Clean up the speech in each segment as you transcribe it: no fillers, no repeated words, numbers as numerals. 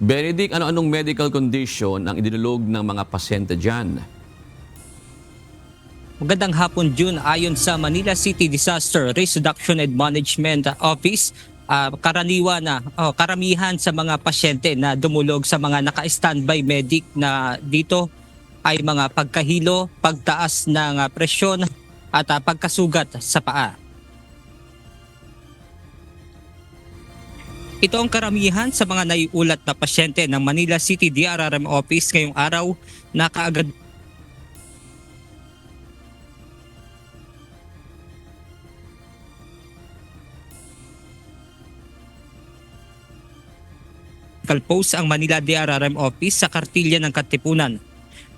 Benedict, ano-anong medical condition ang idinulog ng mga pasyente dyan? Magandang hapon, June. Ayon sa Manila City Disaster Risk Reduction and Management Office, karamihan sa mga pasyente na dumulog sa mga naka-standby medic na dito ay mga pagkahilo, pagtaas ng presyon at pagkasugat sa paa. Ito ang karamihan sa mga naiulat na pasyente ng Manila City DRRM Office ngayong araw na kaagad post ang Manila DRRM Office sa kartilya ng Katipunan.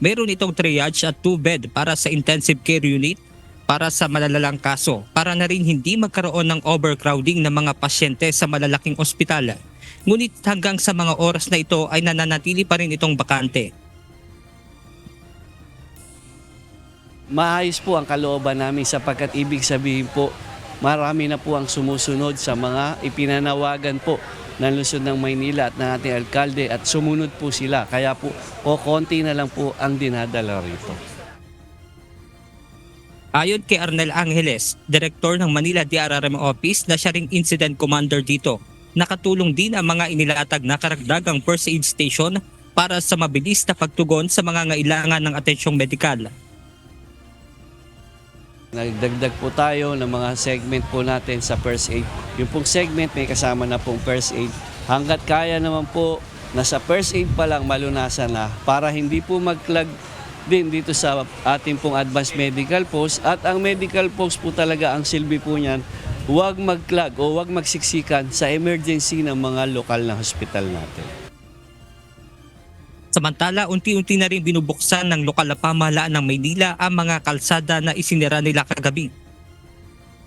Meron itong triage at 2-bed para sa intensive care unit para sa malalalang kaso, para na rin hindi magkaroon ng overcrowding ng mga pasyente sa malalaking ospital. Ngunit hanggang sa mga oras na ito ay nananatili pa rin itong bakante. Maayos po ang kalooban namin sapagkat ibig sabihin po marami na po ang sumusunod sa mga ipinanawagan po ng Lungsod ng Maynila at ng ating alkalde at sumunod po sila. Kaya po konti na lang po ang dinadala rito. Ayon kay Arnel Angeles, Direktor ng Manila DRRM Office na siya ring incident commander dito, nakatulong din ang mga inilatag na karagdagang first aid station para sa mabilis na pagtugon sa mga ngailangan ng atensyong medikal. Nagdagdag po tayo ng mga segment po natin sa first aid. Yung pong segment may kasama na pong first aid. Hanggat kaya naman po na sa first aid pa lang malunasan na para hindi po mag-clog din dito sa ating pong advanced medical post. At ang medical post po talaga ang silbi po niyan, huwag mag-clog o huwag magsiksikan sa emergency ng mga lokal na hospital natin. Samantala, unti-unti na rin binubuksan ng lokal na pamahalaan ng Maynila ang mga kalsada na isinira nila kagabi.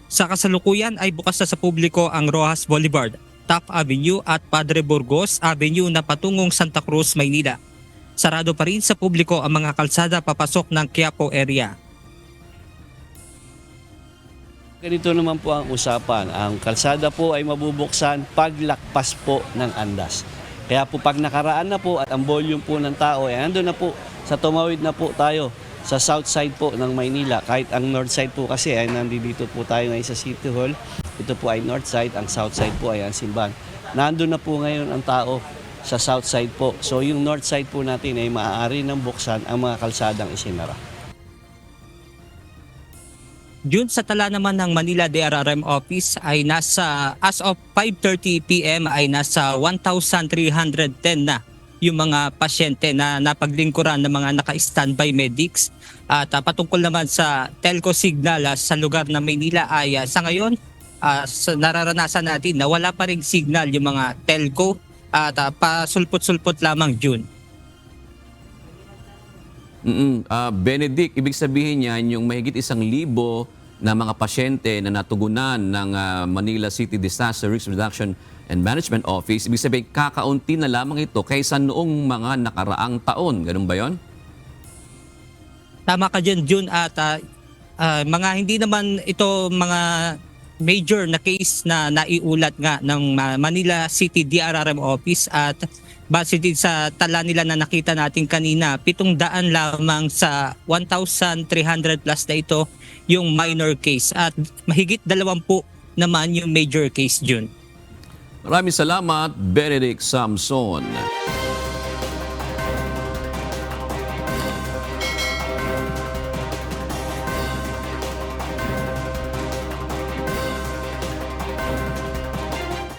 Sa kasalukuyan ay bukas na sa publiko ang Rojas Boulevard, Taft Avenue at Padre Burgos Avenue na patungong Santa Cruz, Maynila. Sarado pa rin sa publiko ang mga kalsada papasok ng Quiapo area. Ganito naman po ang usapan. Ang kalsada po ay mabubuksan paglakpas po ng andas. Kaya po pag nakaraan na po at ang volume po ng tao ay nandun na po sa tumawid na po tayo sa south side po ng Maynila. Kahit ang north side po kasi ay nandito po tayo ngayon sa City Hall. Ito po ay north side, ang south side po ay ang simbahan. Nandun na po ngayon ang tao sa south side po. So yung north side po natin ay maaari ng buksan ang mga kalsadang isinara. June, sa tala naman ng Manila DRRM Office ay nasa as of 5:30 PM ay nasa 1,310 na yung mga pasyente na napaglingkuran ng mga naka-standby medics. At patungkol naman sa telco signal sa lugar ng Maynila ay sa ngayon nararanasan natin na wala pa ring signal yung mga telco at pasulpot-sulpot lamang, June. Benedict, ibig sabihin niyan yung mahigit 1,000 na mga pasyente na natugunan ng Manila City Disaster Risk Reduction and Management Office, ibig sabihin kakaunti na lamang ito kaysa noong mga nakaraang taon. Ganun ba yon? Tama ka dyan, June, at mga hindi naman ito mga major na case na naiulat nga ng Manila City DRRM Office at base din sa tala nila na nakita natin kanina, 700 lamang sa 1,300 plus na ito yung minor case at mahigit 20 naman yung major case, June. Maraming salamat, Benedict Samson.